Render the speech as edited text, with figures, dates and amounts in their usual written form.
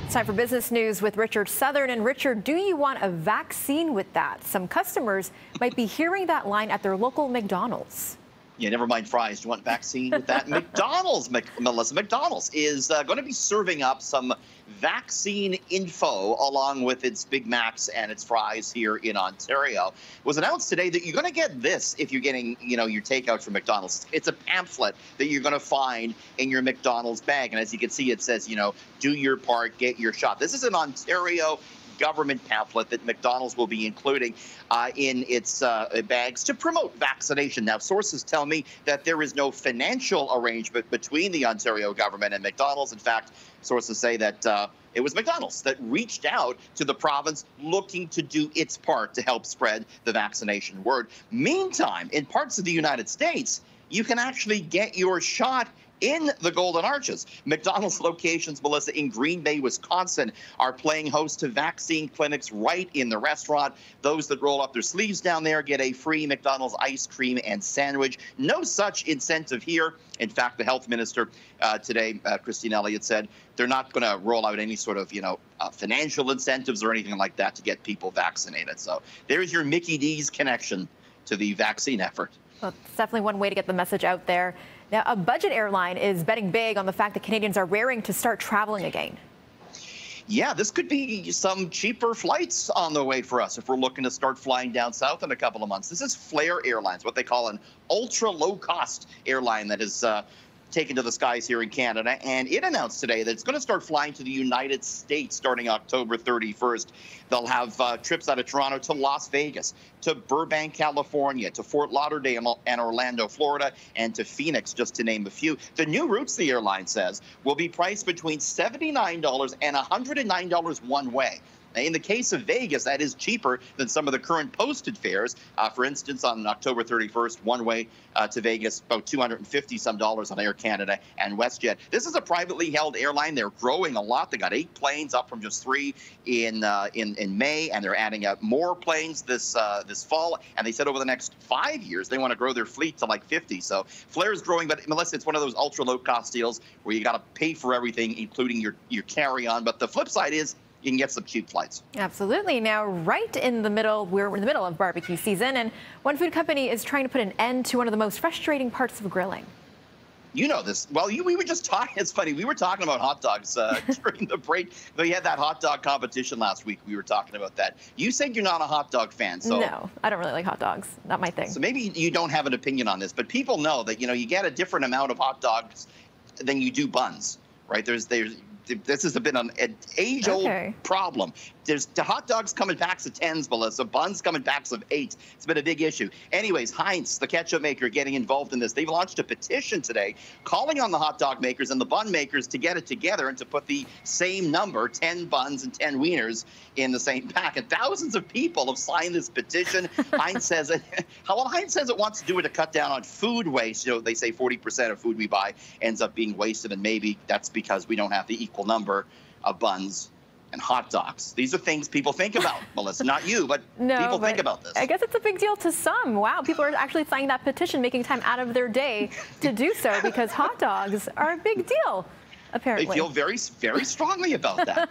It's time for business news with Richard Southern. And Richard, do you want a vaccine with that? Some customers might be hearing that line at their local McDonald's. Yeah, never mind fries. Do you want vaccine with that? McDonald's, Melissa, McDonald's is going to be serving up some vaccine info along with its Big Macs and its fries here in Ontario. It was announced today that you're going to get this if you're getting, your takeout from McDonald's. It's a pamphlet that you're going to find in your McDonald's bag. And as you can see, it says, do your part, get your shot. This is an Ontario government pamphlet that McDonald's will be including in its bags to promote vaccination. Now, sources tell me that there is no financial arrangement between the Ontario government and McDonald's. In fact, sources say that it was McDonald's that reached out to the province looking to do its part to help spread the vaccination word. Meantime, in parts of the United States, you can actually get your shot in the Golden Arches. McDonald's locations, Melissa, in Green Bay, Wisconsin, are playing host to vaccine clinics right in the restaurant. Those that roll up their sleeves down there get a free McDonald's ice cream and sandwich. No such incentive here. In fact, the health minister today, Christine Elliott, said they're not going to roll out any sort of, financial incentives or anything like that to get people vaccinated. So there's your Mickey D's connection to the vaccine effort. Well, it's definitely one way to get the message out there. Now, a budget airline is betting big on the fact that Canadians are raring to start traveling again. Yeah, this could be some cheaper flights on the way for us if we're looking to start flying down south in a couple of months. This is Flair Airlines, what they call an ultra low-cost airline that is taken to the skies here in Canada, and it announced today that it's going to start flying to the United States starting October 31st. They'll have trips out of Toronto to Las Vegas, to Burbank, California, to Fort Lauderdale and Orlando, Florida, and to Phoenix, just to name a few. The new routes, the airline says, will be priced between $79 and $109 one way. In the case of Vegas, that is cheaper than some of the current posted fares. For instance, on October 31st, one way to Vegas, about $250-some on Air Canada and WestJet. This is a privately held airline. They're growing a lot. They got 8 planes, up from just 3 in May, and they're adding more planes this fall. And they said over the next 5 years, they want to grow their fleet to like 50. So Flair is growing, but Melissa, it's one of those ultra low-cost deals where you got to pay for everything, including your carry-on. But the flip side is, you can get some cheap flights. Absolutely. Now, we're in the middle of barbecue season, and one food company is trying to put an end to one of the most frustrating parts of grilling. You know this. Well, we were just talking. It's funny. We were talking about hot dogs during the break. We had that hot dog competition last week. We were talking about that. You said you're not a hot dog fan. So no, I don't really like hot dogs. Not my thing. So maybe you don't have an opinion on this, but people know that, you get a different amount of hot dogs than you do buns, right? This has been an age-old problem. The hot dogs come in packs of 10s, Melissa. Buns come in packs of 8. It's been a big issue. Anyways, Heinz, the ketchup maker, getting involved in this. They've launched a petition today calling on the hot dog makers and the bun makers to get it together and to put the same number, 10 buns and 10 wieners, in the same pack. And thousands of people have signed this petition. Heinz says it wants to do it to cut down on food waste. They say 40% of food we buy ends up being wasted, and maybe that's because we don't have the equal number of buns and hot dogs. These are things people think about, Melissa. Not you, but people think about this. I guess it's a big deal to some. Wow, people are actually signing that petition, making time out of their day to do so because hot dogs are a big deal, apparently. They feel very, very strongly about that.